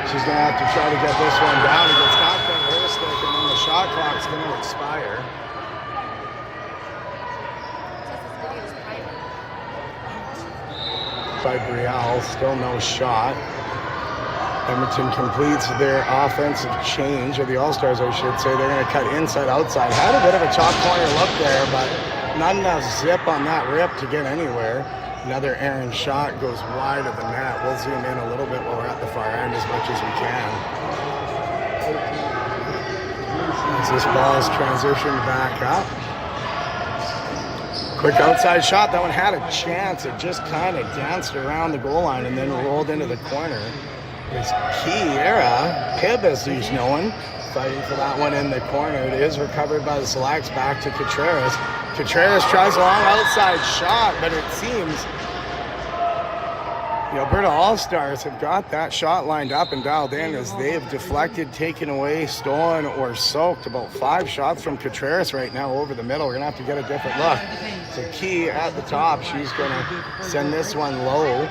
She's going to have to try to get this one down. It gets knocked on her stick, and then the shot clock's going to expire. By Brielle, still no shot. Edmonton completes their offensive change, or the All-Stars, I should say. They're going to cut inside, outside. Had a bit of a top corner look there, but not enough zip on that rip to get anywhere. Another errant shot goes wide of the net. We'll zoom in a little bit while we're at the far end as much as we can. As this ball is transitioned back up. Quick outside shot. That one had a chance. It just kind of danced around the goal line and then rolled into the corner. It's Kiera, Pib as he's known, fighting for that one in the corner. It is recovered by the Selects, back to Contreras. Contreras tries a long outside shot, but it seems the Alberta All-Stars have got that shot lined up and dialed in as they have deflected, taken away, stolen, or soaked about 5 shots from Contreras right now over the middle. We're going to have to get a different look. So Key at the top, she's going to send this one low.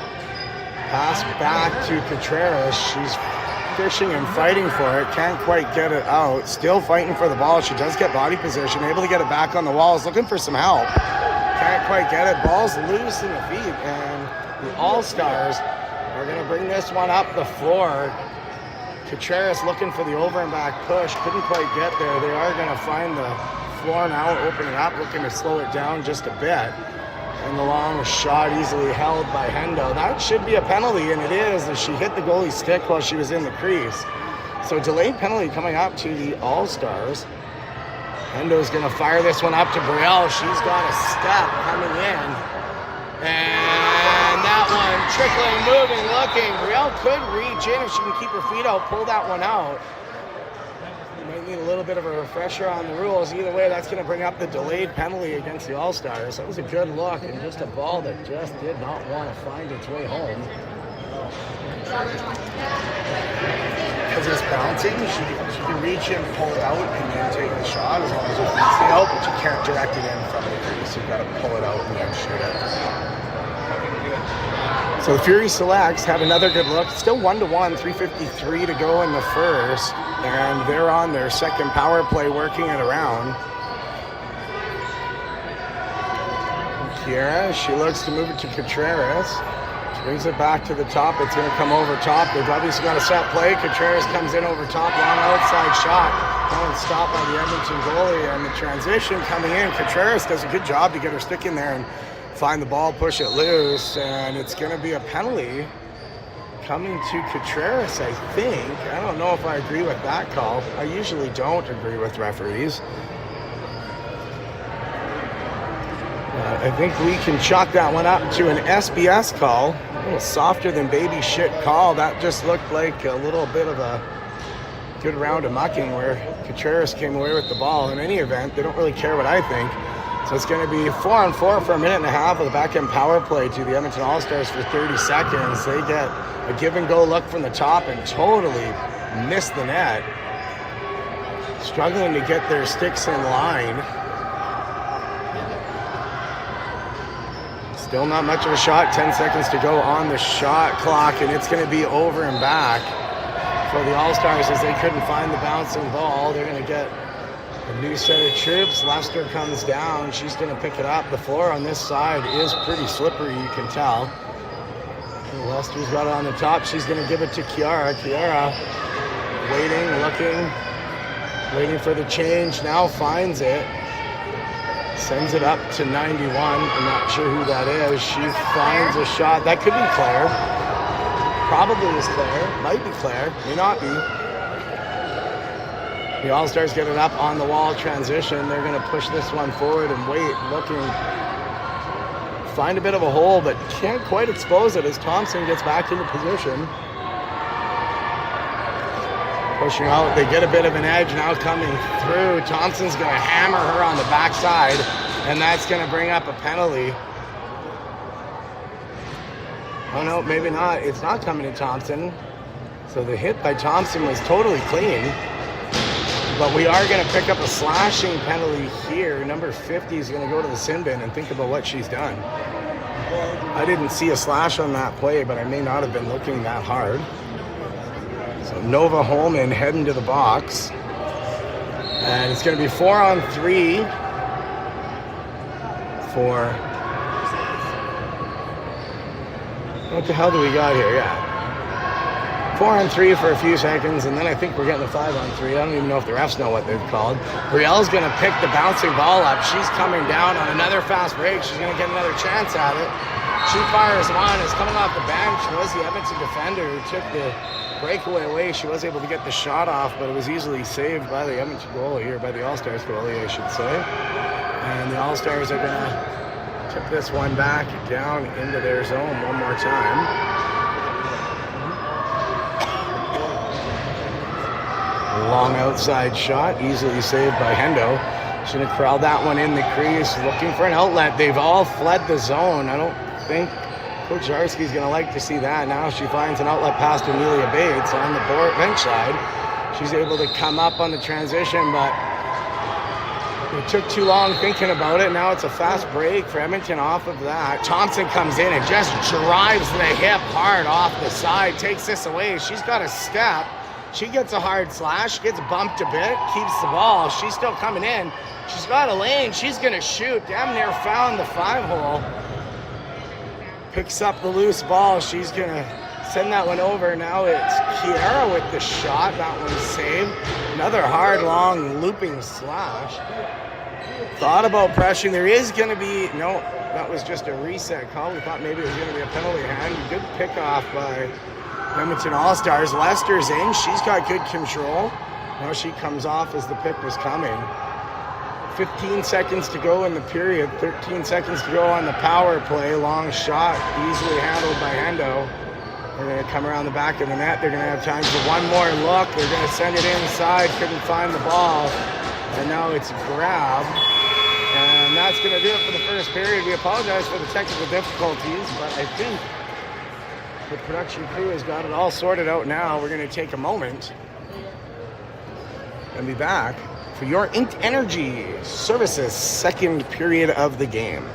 Pass back to Contreras. She's fishing and fighting for it. Can't quite get it out. Still fighting for the ball. She does get body position. Able to get it back on the walls. Looking for some help. Can't quite get it. Ball's loose in the feet. And the All-Stars are going to bring this one up the floor. Contreras looking for the over and back push. Couldn't quite get there. They are going to find the floor now. Open it up. Looking to slow it down just a bit. And the long shot easily held by Hendo. That should be a penalty, and it is, as she hit the goalie's stick while she was in the crease. So delayed penalty coming up to the All-Stars. Hendo's going to fire this one up to Brielle. She's got a step coming in. And that one trickling, moving, looking. Brielle could reach in if she can keep her feet out, pull that one out. Might need a little bit of a refresher on the rules. Either way, that's going to bring up the delayed penalty against the All-Stars. That was a good look, and just a ball that just did not want to find its way home. Because it's bouncing, she can reach in, pull it out, and then take the shot as long as it beats the out, but you can't direct it in from the crease. You've got to pull it out and then shoot it. So the Fury Selects have another good look. It's still 1-1, 3:53 to go in the first, and they're on their second power play working it around. Kiera, she looks to move it to Contreras. She brings it back to the top. It's going to come over top. They've obviously got a set play. Contreras comes in over top, long outside shot. That one's stopped by the Edmonton goalie, and the transition coming in. Contreras does a good job to get her stick in there and find the ball, push it loose, and it's going to be a penalty coming to Contreras, I think. I don't know if I agree with that call. I usually don't agree with referees. I think we can chalk that one up to an SBS call. A little softer than baby shit call. That just looked like a little bit of a good round of mucking where Contreras came away with the ball. In any event, they don't really care what I think. So it's going to be 4-on-4 for a minute and a half with a back-end power play to the Edmonton All-Stars for 30 seconds. They get a give-and-go look from the top and totally miss the net. Struggling to get their sticks in line. Still not much of a shot. 10 seconds to go on the shot clock, and it's going to be over and back for the All-Stars as they couldn't find the bouncing ball. They're going to get a new set of troops. Lester comes down. She's going to pick it up. The floor on this side is pretty slippery, you can tell. Lester's got it on the top. She's going to give it to Kiara. Kiara waiting for the change. Now finds it. Sends it up to 91. I'm not sure who that is. She finds a shot. That could be Claire. Probably is Claire. Might be Claire. May not be. The All-Stars get it up on the wall transition. They're going to push this one forward and wait, looking, find a bit of a hole, but can't quite expose it as Thompson gets back into position. Pushing out, they get a bit of an edge now coming through. Thompson's going to hammer her on the backside, and that's going to bring up a penalty. Oh no, maybe not. It's not coming to Thompson. So the hit by Thompson was totally clean. But we are going to pick up a slashing penalty here. Number 50 is going to go to the sin bin and think about what she's done. I didn't see a slash on that play, but I may not have been looking that hard. So Nova Holman heading to the box. And it's going to be 4-on-3 for... What the hell do we got here? Yeah. 4-on-3 for a few seconds, and then I think we're getting a 5-on-3. I don't even know if the refs know what they've called. Brielle's going to pick the bouncing ball up. She's coming down on another fast break. She's going to get another chance at it. She fires one. It's coming off the bench. It was the Edmonton defender who took the breakaway away. She was able to get the shot off, but it was easily saved by the Edmonton goalie, or by the All-Stars goalie, I should say. And the All-Stars are going to tip this one back down into their zone one more time. Long outside shot, easily saved by Hendo. Should have corralled that one in the crease, looking for an outlet. They've all fled the zone. I don't think Coach Jarsky's going to like to see that. Now she finds an outlet pass to Amelia Bates on the bench side. She's able to come up on the transition, but it took too long thinking about it. Now it's a fast break for Edmonton off of that. Thompson comes in and just drives the hip hard off the side, takes this away. She's got a step. She gets a hard slash, gets bumped a bit, keeps the ball. She's still coming in. She's got a lane. She's going to shoot. Damn near found the 5-hole. Picks up the loose ball. She's going to send that one over. Now it's Kiera with the shot. That one's saved. Another hard, long, looping slash. Thought about pressuring. There is going to be... No, that was just a reset call. We thought maybe it was going to be a penalty hand. Good pick-off by... Edmonton All-Stars. Lester's in. She's got good control. Now she comes off as the pick was coming. 15 seconds to go in the period. 13 seconds to go on the power play. Long shot, easily handled by Hendo. They're going to come around the back of the net. They're going to have time for one more look. They're going to send it inside. Couldn't find the ball. And now it's grabbed. And that's going to do it for the first period. We apologize for the technical difficulties, but I think the production crew has got it all sorted out now. We're going to take a moment and be back for your Int Energy Services second period of the game.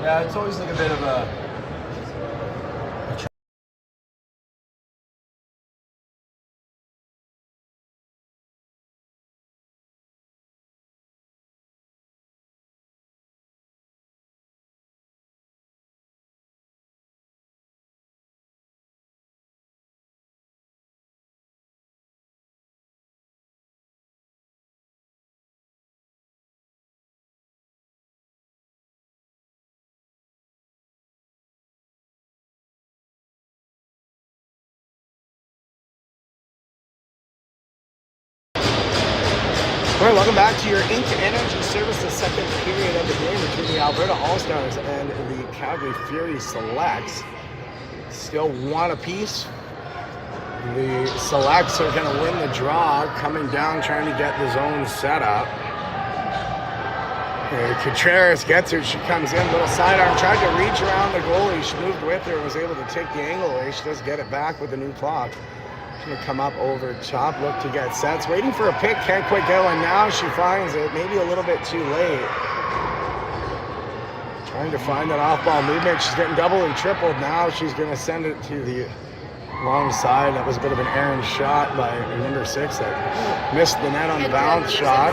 Yeah, it's always like a bit of a All right, welcome back to your Inc. Energy Services second period of the game between the Alberta All-Stars and the Calgary Fury Selects. Still one apiece. The Selects are going to win the draw, coming down, trying to get the zone set up. Contreras gets her. She comes in, little sidearm, tried to reach around the goalie. She moved with her and was able to take the angle away. She does get it back with the new clock. Gonna come up over top, look to get sets, waiting for a pick, can't quite get one. Now she finds it, maybe a little bit too late. Trying to find that off-ball movement. She's getting double and tripled. Now she's gonna send it to the long side. That was a bit of an errant shot by number 6 that missed the net on the bounce shot.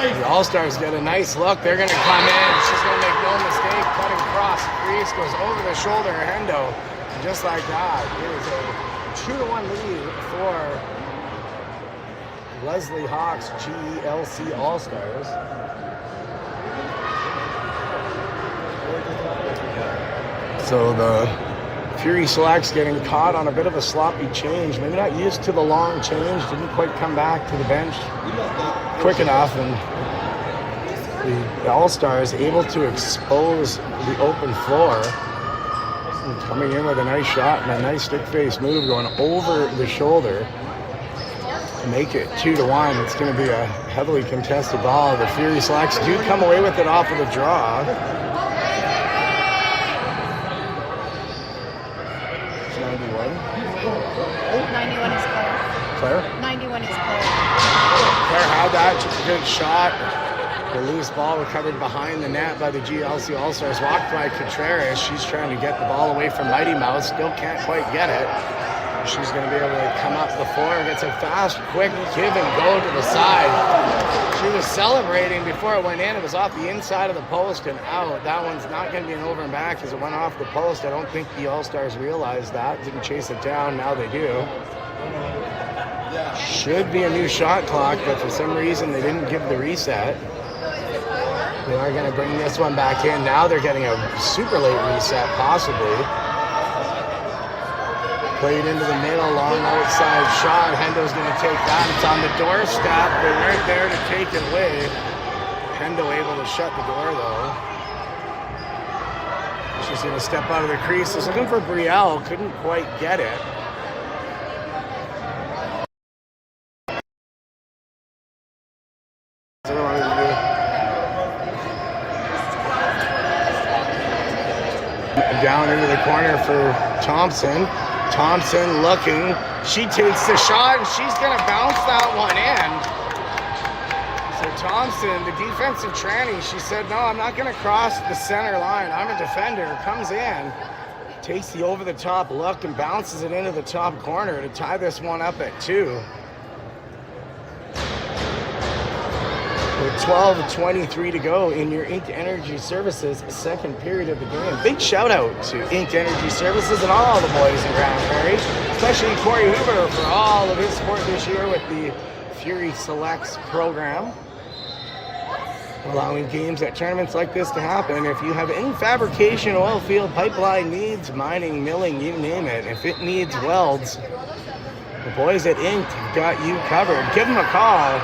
The All-Stars get a nice look. They're gonna come in. She's gonna make no mistake. Cutting across the crease, goes over the shoulder of Hendo. And just like that, it is a 2-1 lead for Leslie Hawk's GLC All-Stars. So the Fury Selects getting caught on a bit of a sloppy change. Maybe not used to the long change. Didn't quite come back to the bench quick enough, and the All-Stars able to expose the open floor. And coming in with a nice shot and a nice stick-face move going over the shoulder to make it 2-1. It's going to be a heavily contested ball. The Fury Selects do come away with it off of the draw. 91 is Claire. 91 is Claire. Claire had that, just a good shot. The loose ball recovered behind the net by the GLC All-Stars. Walked by Contreras. She's trying to get the ball away from Mighty Mouse. Still can't quite get it. She's going to be able to come up the floor and gets a fast, quick give and go to the side. She was celebrating before it went in. It was off the inside of the post and out. That one's not going to be an over and back as it went off the post. I don't think the All-Stars realized that. Didn't chase it down. Now they do. Should be a new shot clock, but for some reason they didn't give the reset. They are going to bring this one back in. Now they're getting a super late reset, possibly. Played into the middle, long outside shot. Hendo's going to take that. It's on the doorstep. They weren't there to take it away. Hendo able to shut the door, though. She's going to step out of the crease. Was looking for Brielle. Couldn't quite get it. Down into the corner for Thompson. Thompson looking. She takes the shot and she's going to bounce that one in. So Thompson, the defensive tranny, she said, no, I'm not going to cross the center line. I'm a defender. Comes in, takes the over-the-top look and bounces it into the top corner to tie this one up at 2. With 12:23 to go in your Inc. Energy Services second period of the game. Big shout out to Inc. Energy Services and all the boys in Grand Prairie, especially Corey Hoover for all of his support this year with the Fury Selects program, allowing games at tournaments like this to happen. If you have any fabrication, oil field, pipeline needs, mining, milling, you name it, if it needs welds, the boys at Inc. have got you covered. Give them a call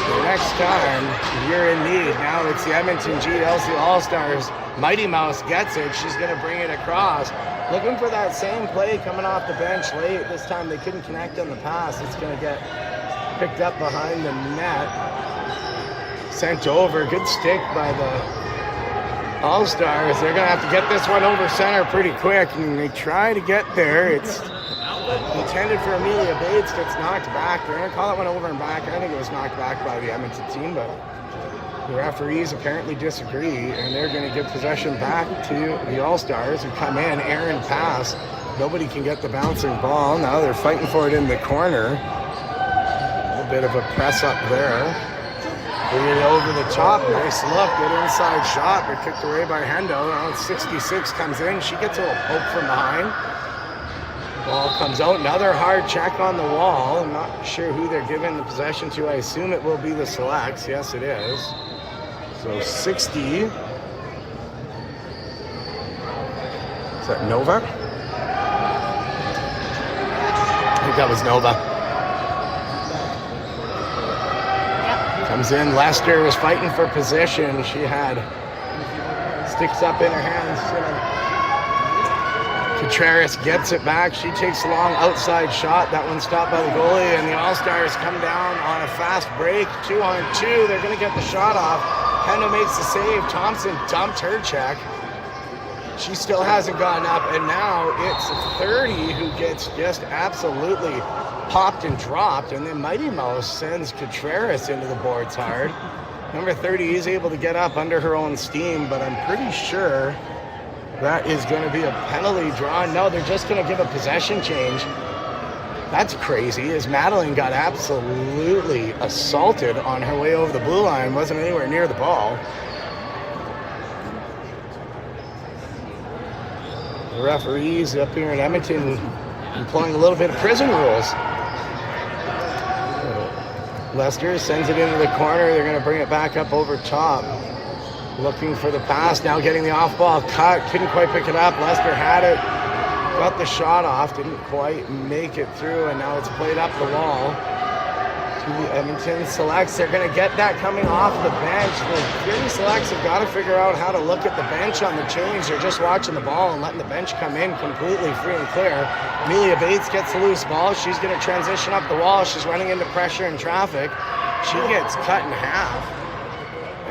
the next time you're in need. Now it's the Edmonton GLC All-Stars. Mighty Mouse gets it. She's going to bring it across. Looking for that same play coming off the bench late. This time they couldn't connect on the pass. It's going to get picked up behind the net. Sent over. Good stick by the All-Stars. They're going to have to get this one over center pretty quick. And they try to get there. It's intended for Amelia Bates, gets knocked back. They're going to call it one over and back. I think it was knocked back by the Edmonton team, but The referees apparently disagree, and they're going to give possession back to the All-Stars who come in. Aaron pass. Nobody can get the bouncing ball. Now they're fighting for it in the corner. A little bit of a press up there. Bring it over the top. Nice look. Good inside shot, but kicked away by Hendo. Now 66 comes in. She gets a little poke from behind. Ball comes out. Another hard check on the wall. I'm not sure who they're giving the possession to. I assume it will be the Selects. Yes, it is. So 60. Is that Nova? I think that was Nova. Yep. Comes in. Lester was fighting for position. She had sticks up in her hands. Contreras gets it back. She takes a long outside shot. That one stopped by the goalie, and the All-Stars come down on a fast break. 2-on-2. They're going to get the shot off. Hendo makes the save. Thompson dumped her check. She still hasn't gotten up, and now it's 30 who gets just absolutely popped and dropped, and then Mighty Mouse sends Contreras into the boards hard. Number 30 is able to get up under her own steam, but I'm pretty sure that is going to be a penalty drawn. No, they're just going to give a possession change. That's crazy, as Madeline got absolutely assaulted on her way over the blue line, wasn't anywhere near the ball. The referees up here in Edmonton employing a little bit of prison rules. Lester sends it into the corner. They're going to bring it back up over top. Looking for the pass, now getting the off-ball cut. Couldn't quite pick it up. Lester had it. Got the shot off. Didn't quite make it through, and now it's played up the wall to the Edmonton Selects. They're going to get that coming off the bench. The Fury Selects have got to figure out how to look at the bench on the change. They're just watching the ball and letting the bench come in completely free and clear. Amelia Bates gets the loose ball. She's going to transition up the wall. She's running into pressure and traffic. She gets cut in half.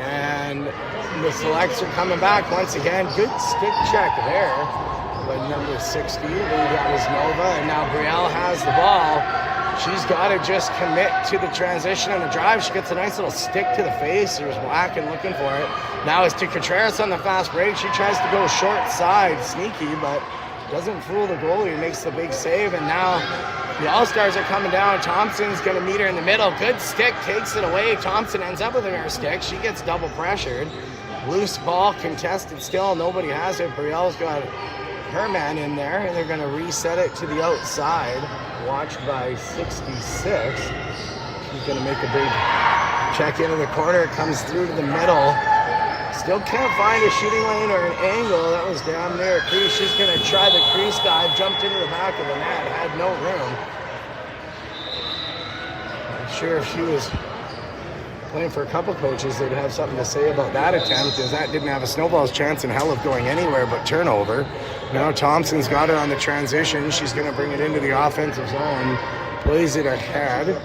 And the Selects are coming back once again. Good stick check there. But number 60, I believe that was Nova. And now Brielle has the ball. She's got to just commit to the transition and the drive. She gets a nice little stick to the face. She was whacking, looking for it. Now it's to Contreras on the fast break. She tries to go short side, sneaky, but doesn't fool the goalie. Makes the big save. And now the All-Stars are coming down. Thompson's going to meet her in the middle. Good stick, takes it away. Thompson ends up with her stick. She gets double pressured. Loose ball, contested still. Nobody has it. Brielle's got her man in there, and they're going to reset it to the outside. Watched by 66. She's going to make a big check into the corner. It comes through to the middle. Still can't find a shooting lane or an angle. That was down near a crease. She's going to try the crease dive. Jumped into the back of the net. Had no room. Not sure if she was playing for a couple coaches, they'd have something to say about that attempt, as that didn't have a snowball's chance in hell of going anywhere but turnover. Now Thompson's got it on the transition. She's going to bring it into the offensive zone. Plays it ahead.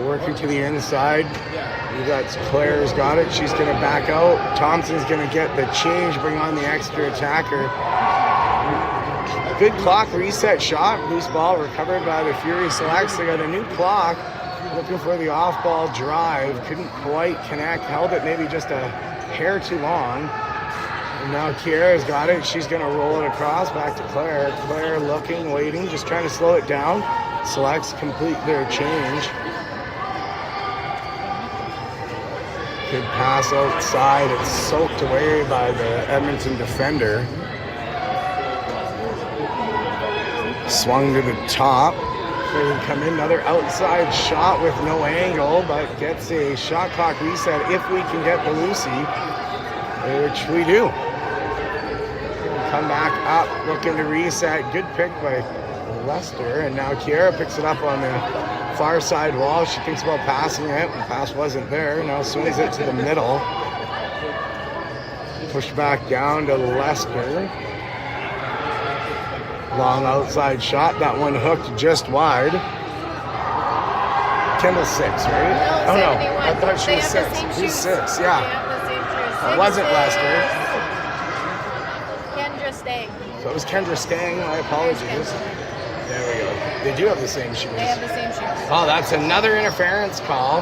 Working to the inside. You got Claire's got it. She's going to back out. Thompson's going to get the change, bring on the extra attacker. Good clock reset shot. Loose ball recovered by the Fury Selects. They got a new clock. Looking for the off-ball drive. Couldn't quite connect. Held it maybe just a hair too long. And now Kiera's got it. She's going to roll it across back to Claire. Claire looking, waiting, just trying to slow it down. Selects complete their change. Good pass outside. It's soaked away by the Edmonton defender. Swung to the top. They would come in, another outside shot with no angle, but gets a shot clock reset if we can get the Lucy, which we do. Come back up, looking to reset. Good pick by Lester, and now Kiera picks it up on the far side wall. She thinks about passing it. The pass wasn't there. Now swings it to the middle. Pushed back down to Lester. Long outside shot. That one hooked just wide. Kendall's 6, right? No, oh, 71. No. I thought she was 6. She's 6, yeah. It wasn't Lester. Kendra Stang. So it was Kendra Stang. My apologies. There we go. They do have the same shoes. They have the same shoes. Oh, that's another interference call.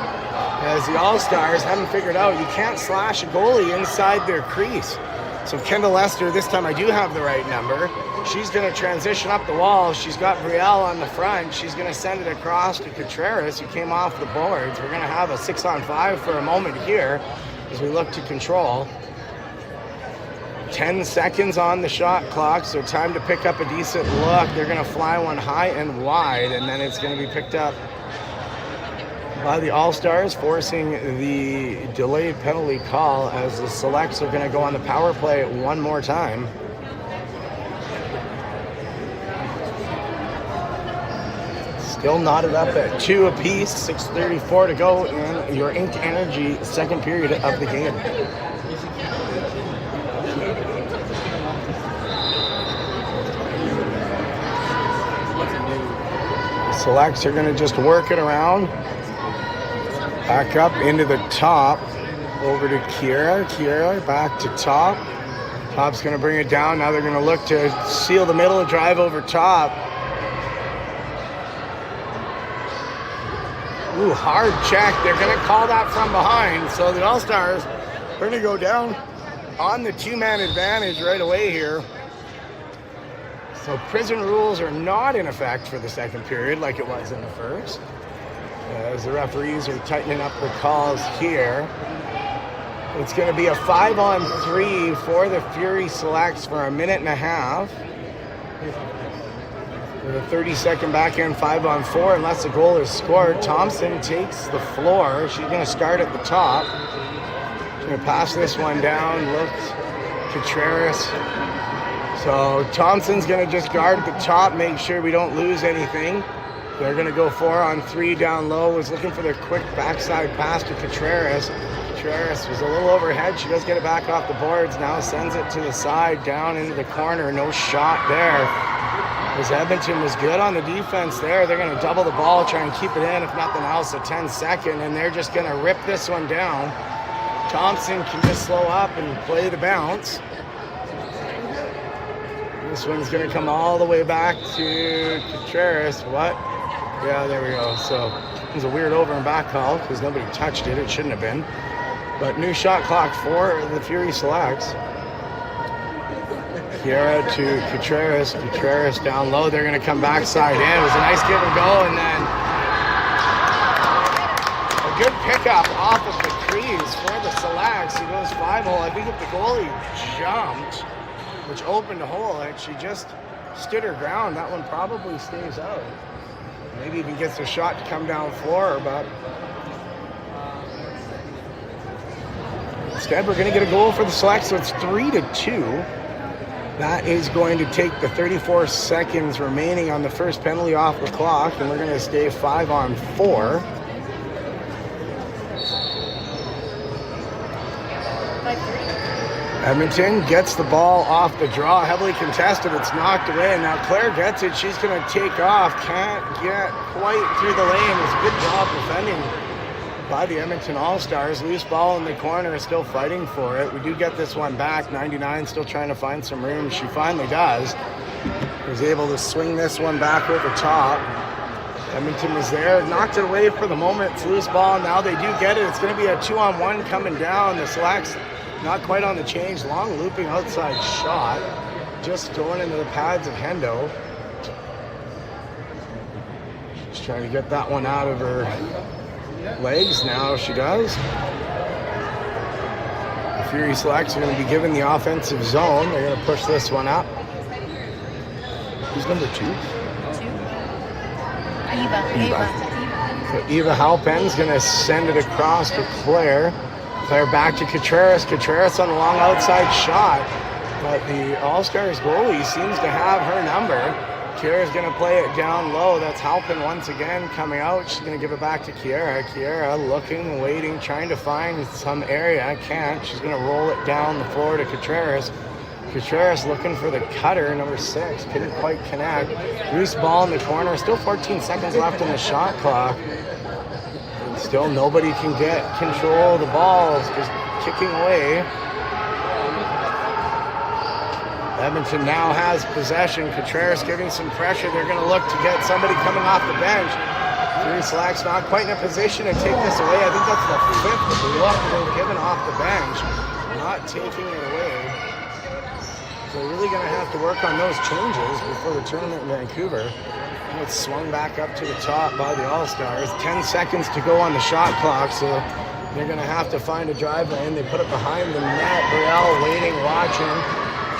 as the All-Stars haven't figured out you can't slash a goalie inside their crease. So Kendall Lester, this time I do have the right number. She's going to transition up the wall. She's got Brielle on the front. She's going to send it across to Contreras, who came off the boards. We're going to have a 6-on-5 for a moment here as we look to control. 10 seconds on the shot clock, so time to pick up a decent look. They're going to fly one high and wide, and then it's going to be picked up by the All-Stars, forcing the delayed penalty call as the Selects are going to go on the power play one more time. Still knotted up at 2 apiece, 6:34 to go in your Inc. Energy second period of the game. The Selects are going to just work it around. Back up into the top, over to Kiera. Kiera back to top. Top's going to bring it down. Now they're going to look to seal the middle, drive over top. Ooh, hard check. They're going to call that from behind. So the All-Stars are going to go down on the two-man advantage right away here. So prison rules are not in effect for the second period like it was in the first, as the referees are tightening up the calls here. It's going to be a 5-on-3 for the Fury Selects for a minute and a half. With a 30-second backhand 5-on-4, unless a goal is scored. Thompson takes the floor. She's going to start at the top. She's going to pass this one down. Looks Contreras. So Thompson's going to just guard at the top, make sure we don't lose anything. They're going to go 4-on-3 down low. Was looking for the quick backside pass to Contreras. Contreras was a little overhead. She does get it back off the boards. Now sends it to the side, down into the corner. No shot there. As Edmonton was good on the defense there. They're going to double the ball, try and keep it in. If nothing else, a 10-second. And they're just going to rip this one down. Thompson can just slow up and play the bounce. This one's going to come all the way back to Contreras. What? Yeah, there we go. So it was a weird over and back call because nobody touched it. It shouldn't have been. But new shot clock for the Fury Selects. Kiera to Contreras. Contreras down low. They're going to come backside in. It was a nice give and go, and then a good pickup off of the crease for the Selects. He goes 5-hole. I think if the goalie jumped, which opened a hole, and she just stood her ground, that one probably stays out. Maybe even gets a shot to come down floor, but instead we're going to get a goal for the Selects, so it's 3-2. That is going to take the 34 seconds remaining on the first penalty off the clock, and we're going to stay 5-on-4. Edmonton gets the ball off the draw, heavily contested. It's knocked away, and now Claire gets it. She's going to take off. Can't get quite through the lane. It's a good job defending by the Edmonton All-Stars. Loose ball in the corner, still fighting for it. We do get this one back. 99 still trying to find some room. She finally does. Was able to swing this one back over top. Edmonton was there, knocked it away for the moment. It's loose ball. Now they do get it. It's going to be a 2-on-1 coming down. The Selects not quite on the change. Long looping outside shot. Just going into the pads of Hendo. Just trying to get that one out of her legs. Now she does. The Fury Selects are going to be given the offensive zone. They're going to push this one up. Who's number 2? Eva. So Eva Halpen's going to send it across to Claire. Claire back to Contreras. Contreras on the long outside shot. But the All-Stars goalie seems to have her number. Kiera's going to play it down low. That's Halpen once again coming out. She's going to give it back to Kiera. Kiera looking, waiting, trying to find some area. Can't. She's going to roll it down the floor to Contreras. Contreras looking for the cutter, number 6. Couldn't quite connect. Loose ball in the corner. Still 14 seconds left on the shot clock. And still nobody can get control of the ball. It's just kicking away. Edmonton now has possession. Contreras giving some pressure. They're going to look to get somebody coming off the bench. Fury Selects not quite in a position to take this away. I think that's the 5th look they've given off the bench. Not taking it away. So really going to have to work on those changes before the tournament in Vancouver. And it's swung back up to the top by the All-Stars. 10 seconds to go on the shot clock, so they're going to have to find a drive lane. They put it behind the net. Brielle waiting, watching.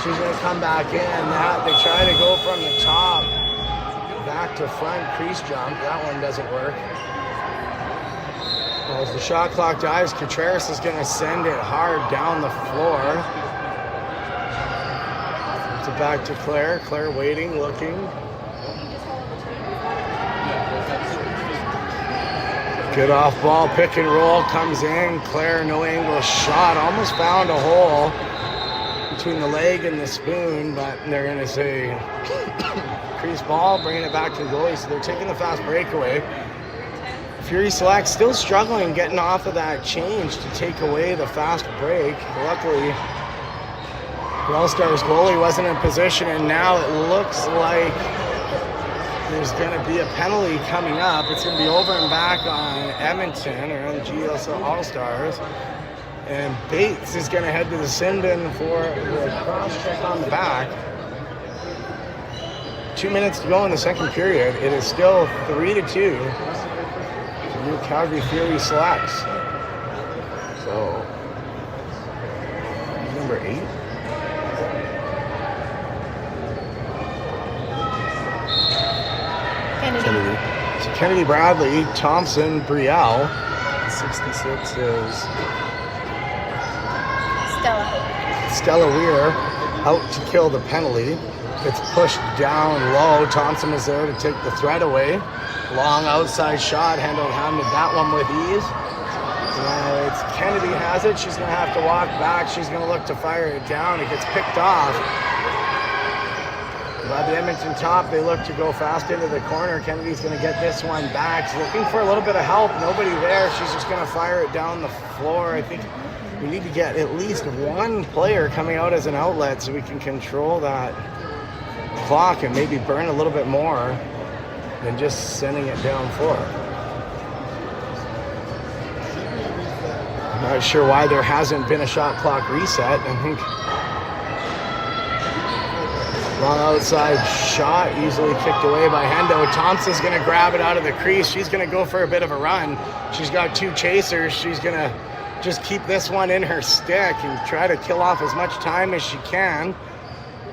She's going to come back in. They try to go from the top back to front crease jump. That one doesn't work. As the shot clock dies, Contreras is going to send it hard down the floor. It's back to Claire. Claire waiting, looking. Good off ball, pick and roll, comes in. Claire, no angle shot. Almost found a hole between the leg and the spoon, but they're going to say crease ball, bringing it back to the goalie. So they're taking the fast breakaway. Fury Select still struggling getting off of that change to take away the fast break. Luckily, the All-Stars goalie wasn't in position, and now it looks like there's going to be a penalty coming up. It's going to be over and back on Edmonton, or on the GSL All-Stars. And Bates is going to head to the sin-bin for the cross-check on the back. 2 minutes to go in the second period. It is still 3-2. New Calgary Fury Selects. So, number 8. Kennedy. So Kennedy, Bradley, Thompson, Brielle. 66 is Stella Weir out to kill the penalty. It's pushed down low. Thompson is there to take the threat away. Long outside shot, handled that one with ease. Now it's Kennedy has it. She's going to have to walk back. She's going to look to fire it down. It gets picked off by the Edmonton top. They look to go fast into the corner. Kennedy's going to get this one back. She's looking for a little bit of help. Nobody there. She's just going to fire it down the floor. I think we need to get at least one player coming out as an outlet so we can control that clock and maybe burn a little bit more than just sending it down floor. I'm not sure why there hasn't been a shot clock reset. I think long outside shot, easily kicked away by Hendo. Thompson's going to grab it out of the crease. She's going to go for a bit of a run. She's got 2 chasers. She's going to just keep this one in her stick and try to kill off as much time as she can.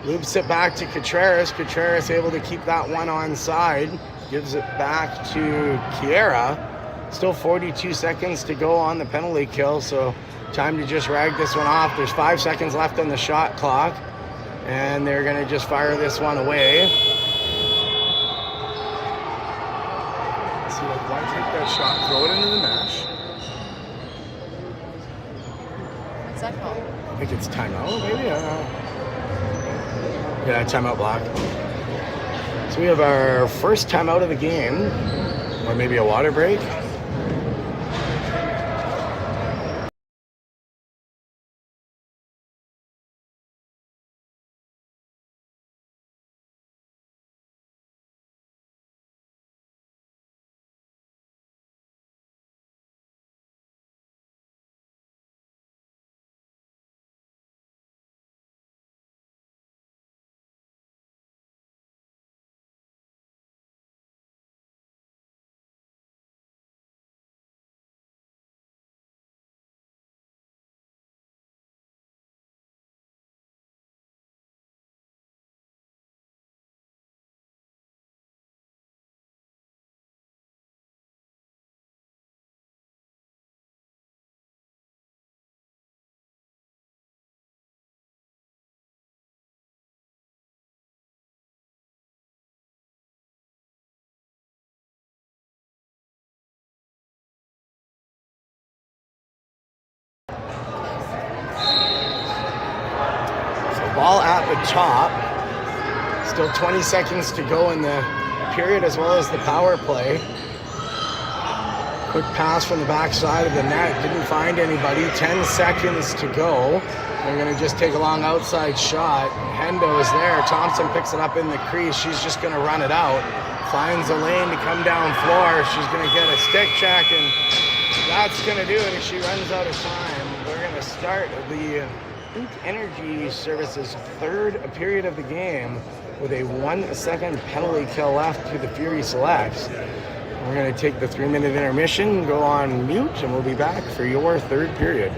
Loops it back to Contreras. Contreras able to keep that one onside. Gives it back to Kiera. Still 42 seconds to go on the penalty kill, so time to just rag this one off. There's 5 seconds left on the shot clock, and they're going to just fire this one away. Let's see, why take that shot? Throw it into the mesh. What's that called? I think it's timeout, maybe? Yeah, timeout block. So we have our first timeout of the game, or maybe a water break. Ball at the top. Still 20 seconds to go in the period as well as the power play. Quick pass from the backside of the net. Didn't find anybody. 10 seconds to go. They're going to just take a long outside shot. Hendo is there. Thompson picks it up in the crease. She's just going to run it out. Finds a lane to come down floor. She's going to get a stick check, and that's going to do it as she runs out of time. We're going to start the Duke Energy Services third period of the game with a 1 second penalty kill left to the Fury Selects. We're going to take the 3-minute intermission, go on mute, and we'll be back for your third period.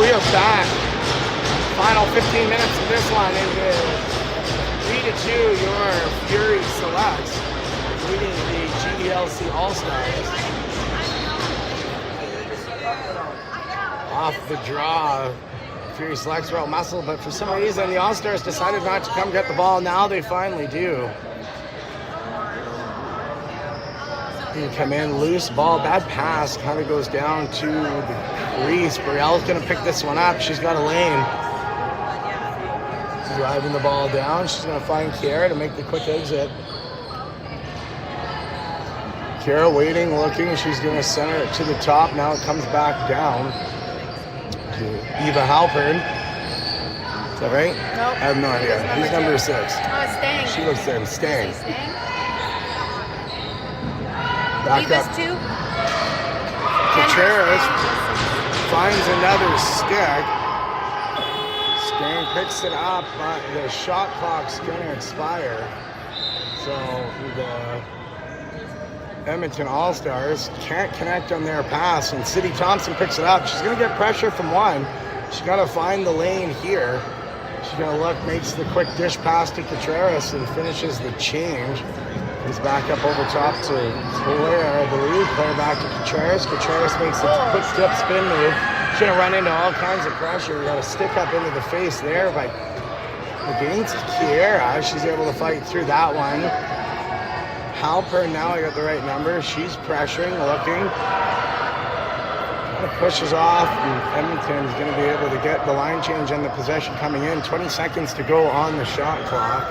We are back. Final 15 minutes of this one. It is 3-2 your Fury Selects, leading the GDLC All-Stars. Off the draw, Fury Selects were out muscle, but for some reason the All-Stars decided not to come get the ball. Now they finally do. You come in, loose ball, bad pass, kind of goes down to the crease. Brielle's going to pick this one up. She's got a lane. Driving the ball down. She's going to find Kiara to make the quick exit. Kiara waiting, looking. She's going to center it to the top. Now it comes back down to Eva Halpern. Is that right? Nope. I have no idea. Who's number 6? Oh, Stang. She looks in. Stang. Stang? Back Eva's up. 2. Contreras finds another stick. Stang picks it up, but the shot clock's going to expire. So the Edmonton All-Stars can't connect on their pass, and City Thompson picks it up. She's going to get pressure from one. She's got to find the lane here. She's going to look, makes the quick dish pass to Contreras and finishes the change. He's back up over top to Claire, I believe. Claire back to Contreras. Contreras makes a quick step spin move. She's going to run into all kinds of pressure. We got a stick up into the face there by against Kiera. She's able to fight through that one. Halpern now, I got the right number. She's pressuring, looking. Kind of pushes off, and Edmonton's going to be able to get the line change and the possession coming in. 20 seconds to go on the shot clock.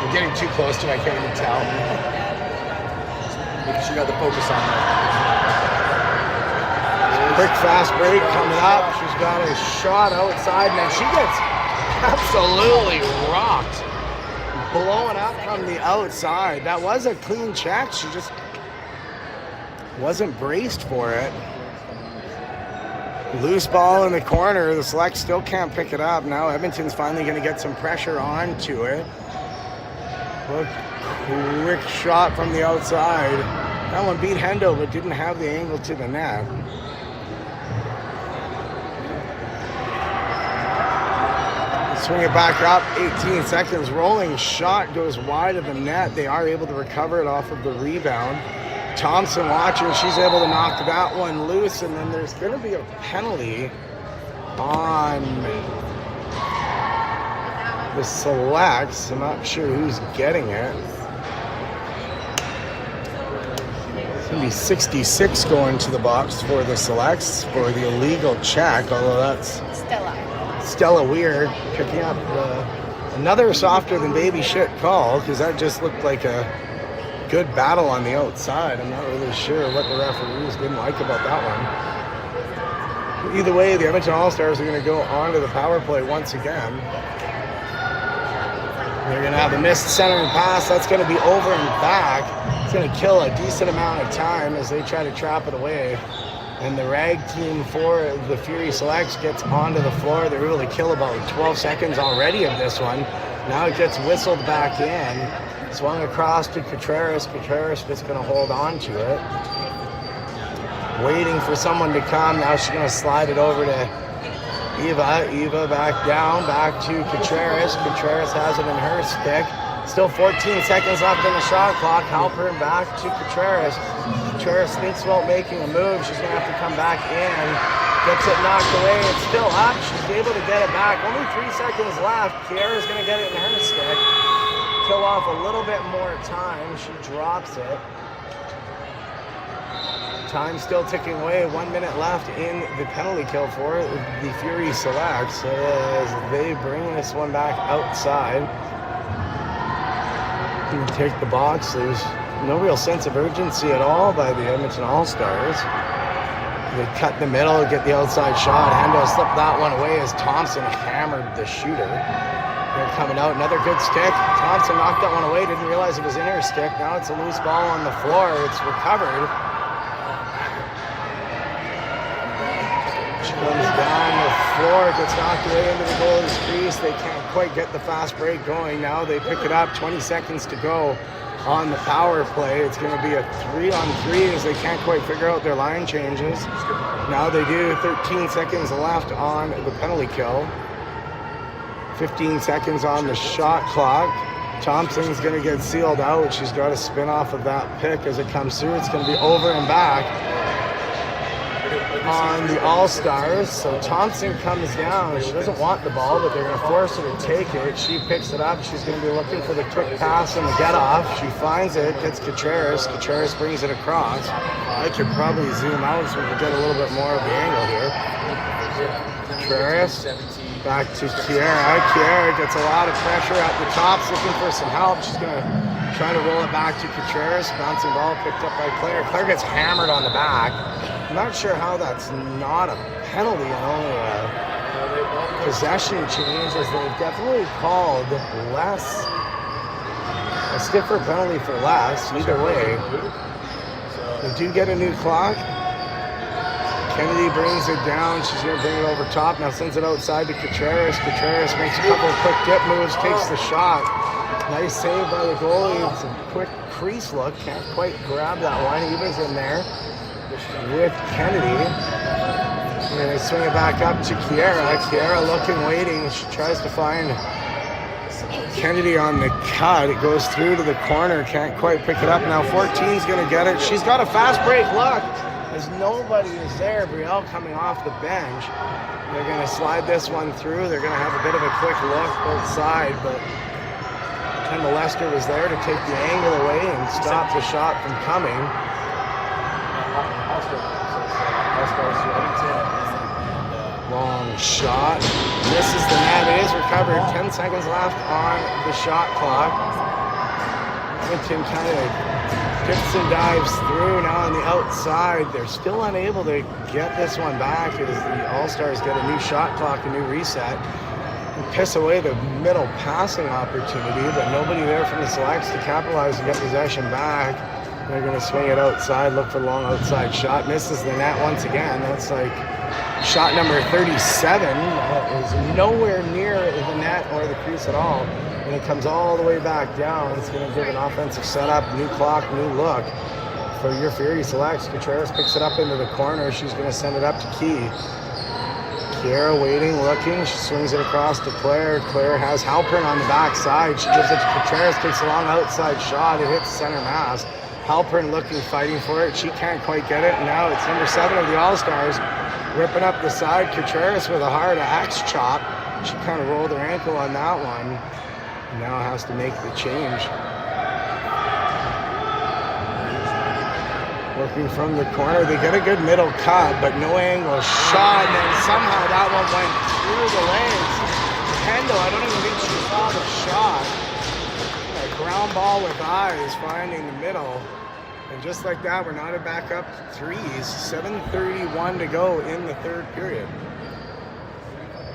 I'm getting too close to it, I can't even tell. Because you got the focus on that. Quick fast break coming up. She's got a shot outside, and then she gets absolutely rocked. Blowing up from the outside. That was a clean check. She just wasn't braced for it. Loose ball in the corner. The Selects still can't pick it up. Now Edmonton's finally going to get some pressure onto it. Look, quick shot from the outside. That one beat Hendo, but didn't have the angle to the net. Swing it back up, 18 seconds. Rolling shot goes wide of the net. They are able to recover it off of the rebound. Thompson watching, she's able to knock that one loose, and then there's going to be a penalty on the Selects. I'm not sure who's getting it. It's going to be 66 going to the box for the Selects for the illegal check, although that's Stella Weir picking up another softer than baby shit call, because that just looked like a good battle on the outside. I'm not really sure what the referees didn't like about that one. Either way, the Edmonton All-Stars are going to go on to the power play once again. They're going to have a missed centering pass. That's going to be over and back. It's going to kill a decent amount of time as they try to trap it away. And the rag team for the Fury Selects gets onto the floor. They're able to kill about 12 seconds already of this one. Now it gets whistled back in. Swung across to Contreras. Contreras just going to hold on to it. Waiting for someone to come. Now she's going to slide it over to Eva. Eva back down, back to Contreras. Contreras has it in her stick. Still 14 seconds left on the shot clock. Halpern back to Contreras. Contreras thinks about making a move. She's going to have to come back in. Gets it knocked away. It's still up. She's able to get it back. Only 3 seconds left. Kiera's going to get it in her stick. Kill off a little bit more time. She drops it. Time still ticking away. 1 minute left in the penalty kill for the Fury Selects as they bring this one back outside. Take the box. There's no real sense of urgency at all by the Edmonton All-Stars. They cut the middle, get the outside shot. Hendo slipped that one away as Thompson hammered the shooter. They're coming out. Another good stick. Thompson knocked that one away. Didn't realize it was in her stick. Now it's a loose ball on the floor. It's recovered. She comes down the floor. Gets knocked away into the goalie's crease. They can't quite get the fast break going. Now they pick it up. 20 seconds to go on the power play. It's going to be a 3-on-3 as they can't quite figure out their line changes. Now they do. 13 seconds left on the penalty kill. 15 seconds on the shot clock. Thompson's going to get sealed out. She's got to spin off of that pick as it comes through. It's going to be over and back on the All-Stars. So Thompson comes down. She doesn't want the ball, but they're going to force her to take it. She picks it up. She's going to be looking for the quick pass and the get-off. She finds it, gets Contreras. Contreras brings it across. I could probably zoom out so we can get a little bit more of the angle here. Contreras back to Kiera. Kiera gets a lot of pressure at the top, looking for some help. She's going to try to roll it back to Contreras. Bouncing ball picked up by Claire. Claire gets hammered on the back. I'm not sure how that's not a penalty and only a possession change, as they've definitely called a stiffer penalty for less. Either way, they do get a new clock. Kennedy brings it down. She's going to bring it over top. Now sends it outside to Contreras. Contreras makes a couple of quick dip moves, takes the shot. Nice save by the goalie. It's a quick crease look. Can't quite grab that one. Eva's in there with Kennedy. And they swing it back up to Kiera. Kiera looking, waiting. She tries to find Kennedy on the cut. It goes through to the corner. Can't quite pick it up. Now 14's going to get it. She's got a fast break look. As nobody is there, Brielle coming off the bench. They're going to slide this one through. They're going to have a bit of a quick look both sides, but Kendall Lester was there to take the angle away and stop the shot from coming. Long shot. Misses the net. It is recovered. 10 seconds left on the shot clock. Edmonton kind of dips and dives through now on the outside. They're still unable to get this one back as the All-Stars get a new shot clock, a new reset, and piss away the middle passing opportunity, but nobody there from the Selects to capitalize and get possession back. They're going to swing it outside, look for a long outside shot. Misses the net once again. That's like shot number 37. Is nowhere near the net or the crease at all. And it comes all the way back down. It's going to give an offensive setup, new clock, new look for your Fury Selects. Contreras picks it up into the corner. She's going to send it up to Key. Kiera waiting, looking. She swings it across to Claire. Claire has Halpern on the backside. She gives it to Contreras, takes a long outside shot. It hits center mass. Halpern looking, fighting for it. She can't quite get it. And now it's number 7 of the All-Stars ripping up the side. Contreras with a hard axe chop. She kind of rolled her ankle on that one. Now has to make the change. Working from the corner, they get a good middle cut, but no angle shot, and then somehow that one went through the legs. Kendall, I don't even think she saw the shot. A ground ball with eyes, finding the middle. And just like that, we're knotted back up to threes. 7:31 to go in the third period.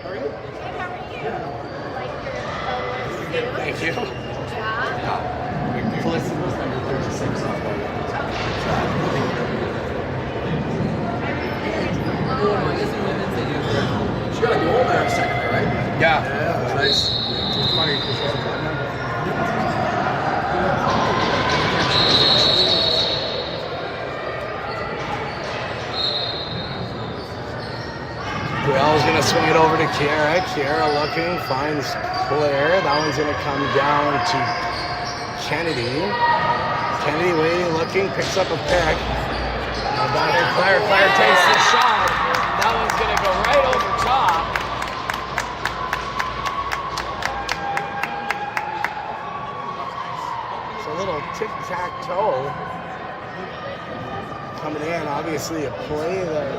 How are you? Thank you. Felicity was number 36 on She got a goal there second, right? Yeah. Yeah, nice. It's funny because she has that number. Brielle's going to swing it over to Kiera. Kiera looking, finds Claire. That one's going to come down to Kennedy. Kennedy waiting, looking, picks up a pick. Now back to Claire. Claire takes the shot. That one's going to go right over top. It's a little tic-tac-toe coming in. Obviously a play that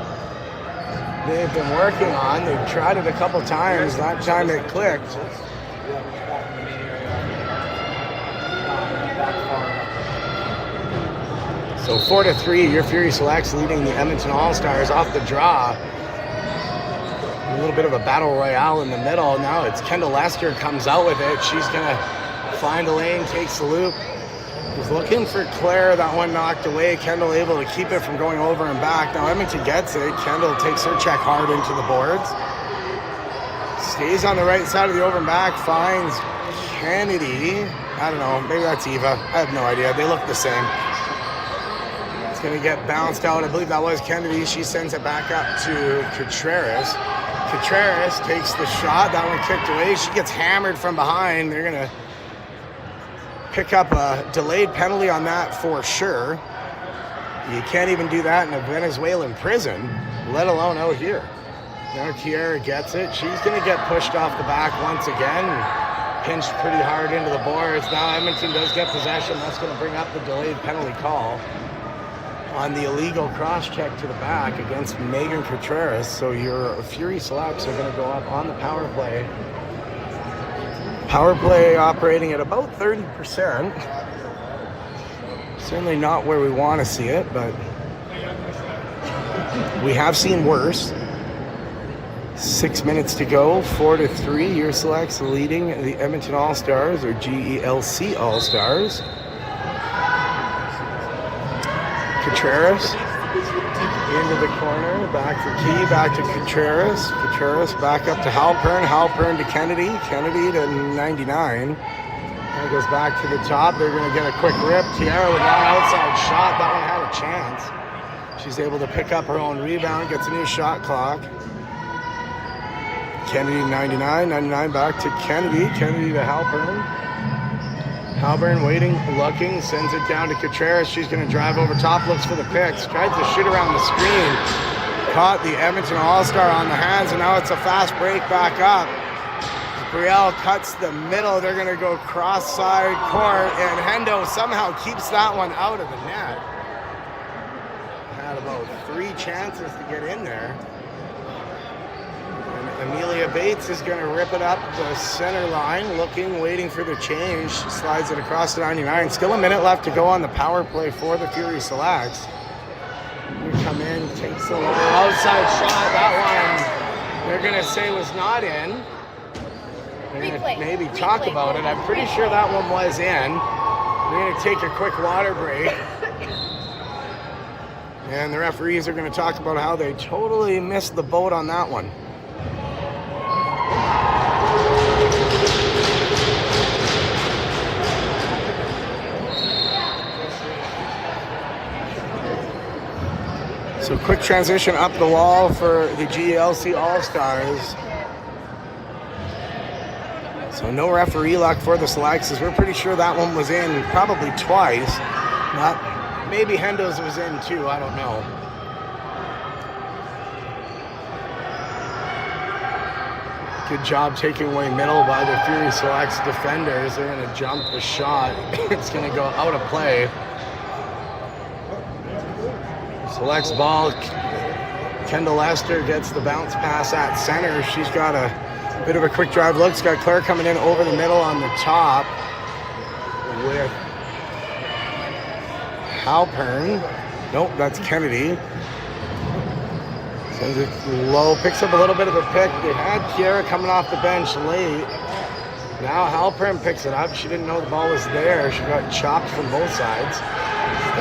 they've been working on. They've tried it a couple times. That time it clicked. So 4-3, your Fury Selects leading the Edmonton All-Stars off the draw. A little bit of a battle royale in the middle. Now it's Kendall Lester comes out with it. She's gonna find a lane, takes the loop. Was looking for Claire, that one knocked away. Kendall able to keep it from going over and back. Now Edmonton gets it. Kendall takes her check hard into the boards. Stays on the right side of the over and back, finds Kennedy. I don't know, maybe that's Eva. I have no idea. They look the same. It's gonna get bounced out. I believe that was Kennedy. She sends it back up to Contreras. Contreras takes the shot. That one kicked away. She gets hammered from behind. They're gonna pick up a delayed penalty on that for sure. You can't even do that in a Venezuelan prison, let alone out here. Now Kiera gets it. She's going to get pushed off the back once again. Pinched pretty hard into the boards. Now Edmonton does get possession. That's going to bring up the delayed penalty call on the illegal cross-check to the back against Megan Contreras. So your Fury Selects are going to go up on the power play. Power play operating at about 30%. Certainly not where we want to see it, but we have seen worse. 6 minutes to go, 4-3. Your Selects leading the Edmonton All-Stars, or GELC All-Stars. Contreras Into the corner, back to Key, back to Contreras. Contreras back up to Halpern. Halpern to Kennedy. Kennedy to 99. And goes back to the top. They're going to get a quick rip. Kiera with an outside shot. That one had a chance. She's able to pick up her own rebound. Gets a new shot clock. Kennedy 99. 99 back to Kennedy. Kennedy to Halpern. Halpern waiting, looking, sends it down to Contreras. She's going to drive over top, looks for the picks, tries to shoot around the screen. Caught the Edmonton All-Star on the hands, and now it's a fast break back up. Brielle cuts the middle. They're going to go cross-side court, and Hendo somehow keeps that one out of the net. Had about 3 chances to get in there. Amelia Bates is going to rip it up the center line, looking, waiting for the change. Slides it across to 99. Still a minute left to go on the power play for the Fury Selects. We come in, takes a little outside shot. That one they're going to say was not in. They're going to maybe talk about it. I'm pretty sure that one was in. We're going to take a quick water break. And the referees are going to talk about how they totally missed the boat on that one. So quick transition up the wall for the GLC All-Stars. So no referee luck for the Selects, as we're pretty sure that one was in probably twice. Maybe Hendo's was in too, I don't know. Good job taking away middle by the Fury Selects defenders. They're going to jump the shot. It's going to go out of play. Selects ball. Kendall Lester gets the bounce pass at center. She's got a bit of a quick drive look. It's got Claire coming in over the middle on the top with Halpern. Nope, that's Kennedy. Sends it low, picks up a little bit of a pick. They had Kiera coming off the bench late. Now Halpern picks it up. She didn't know the ball was there. She got chopped from both sides.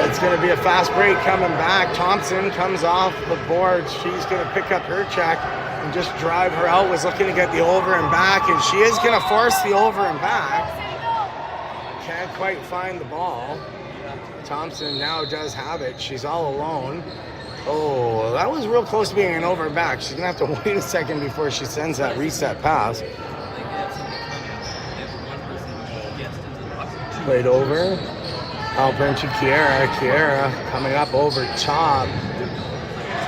It's going to be a fast break coming back. Thompson comes off the board. She's going to pick up her check and just drive her out. Was looking to get the over and back, and she is going to force the over and back. Can't quite find the ball. Thompson now does have it. She's all alone. Oh, that was real close to being an over and back. She's going to have to wait a second before she sends that reset pass. Played over. Halpern to Kiera. Kiera coming up over top.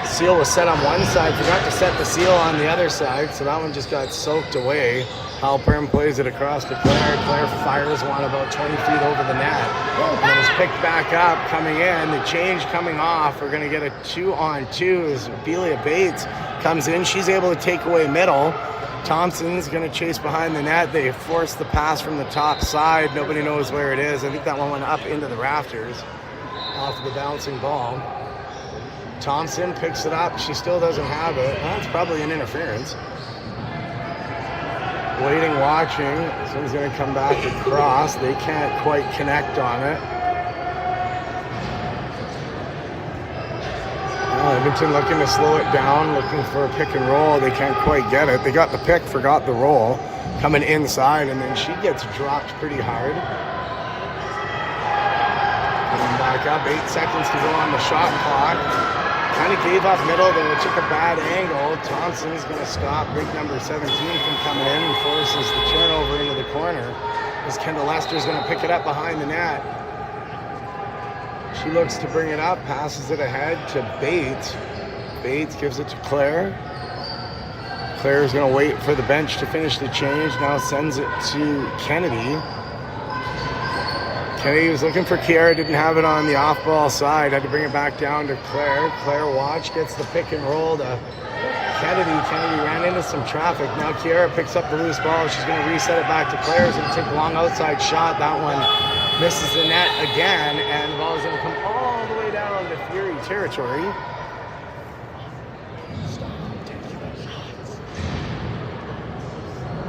Seal was set on one side. Forgot to set the seal on the other side, so that one just got soaked away. Halpern plays it across to Claire. Claire fires one about 20 feet over the net. And is picked back up, coming in. The change coming off. We're going to get a 2-on-2 as Amelia Bates comes in. She's able to take away middle. Thompson's going to chase behind the net. They force the pass from the top side. Nobody knows where it is. I think that one went up into the rafters off of the bouncing ball. Thompson picks it up. She still doesn't have it. That's probably an interference. Waiting, watching. This one's going to come back across. They can't quite connect on it. Edmonton looking to slow it down, looking for a pick and roll. They can't quite get it. They got the pick, forgot the roll. Coming inside, and then she gets dropped pretty hard. Coming back up, 8 seconds to go on the shot clock. Kind of gave up middle, though it took a bad angle. Thompson's going to stop big number 17 from coming in and forces the turnover into the corner. As Kendall Lester's going to pick it up behind the net. She looks to bring it up, passes it ahead to Bates. Bates gives it to Claire. Claire's going to wait for the bench to finish the change. Now sends it to Kennedy. Kennedy was looking for Kiera, didn't have it on the off-ball side. Had to bring it back down to Claire. Claire watch, gets the pick and roll to Kennedy. Kennedy ran into some traffic. Now Kiera picks up the loose ball. She's going to reset it back to Claire. She's going to take a long outside shot. That one misses the net again, and the ball is going to come all the way down to Fury territory.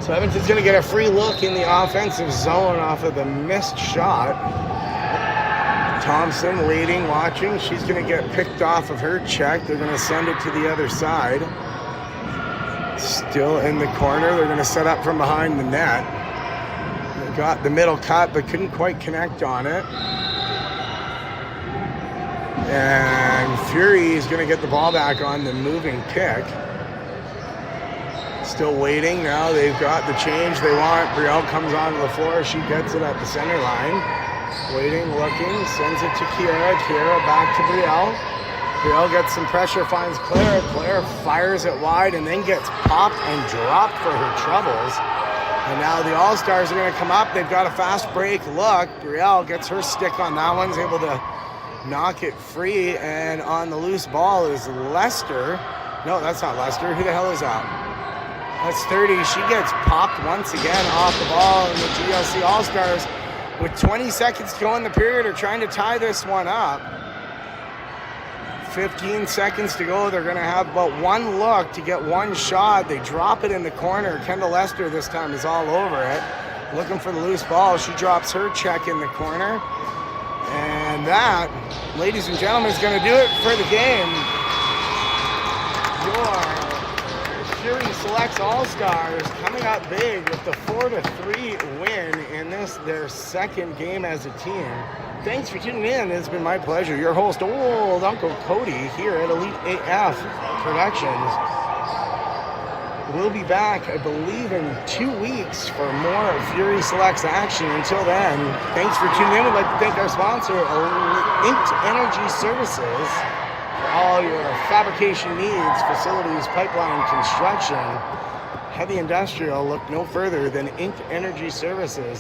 So Edmonton's going to get a free look in the offensive zone off of the missed shot. Thompson waiting, watching. She's going to get picked off of her check. They're going to send it to the other side. Still in the corner. They're going to set up from behind the net. They got the middle cut, but couldn't quite connect on it. And Fury is going to get the ball back on the moving pick. Still waiting. Now they've got the change they want. Brielle comes onto the floor. She gets it at the center line. Waiting, looking, sends it to Kiera. Kiera back to Brielle. Brielle gets some pressure, finds Claire. Claire fires it wide and then gets popped and dropped for her troubles. And now the All-Stars are going to come up. They've got a fast break. Look, Brielle gets her stick on that one. Is able to knock it free. And on the loose ball is Lester. No, that's not Lester. Who the hell is that? That's 30. She gets popped once again off the ball. And the GLC All-Stars, with 20 seconds to go in the period, are trying to tie this one up. 15 seconds to go. They're going to have but one look to get one shot. They drop it in the corner. Kendall Lester this time is all over it. Looking for the loose ball. She drops her check in the corner. And that, ladies and gentlemen, is going to do it for the game. Your Fury Selects All-Stars coming up big with the 4-3 win in this, their second game as a team. Thanks for tuning in. It's been my pleasure. Your host, Old Uncle Cody, here at Elite AF Productions. We'll be back, I believe, in 2 weeks for more Fury Selects action. Until then, thanks for tuning in. We'd like to thank our sponsor, Inked Energy Services. For all your fabrication needs, facilities, pipeline construction, heavy industrial, look no further than Inked Energy Services.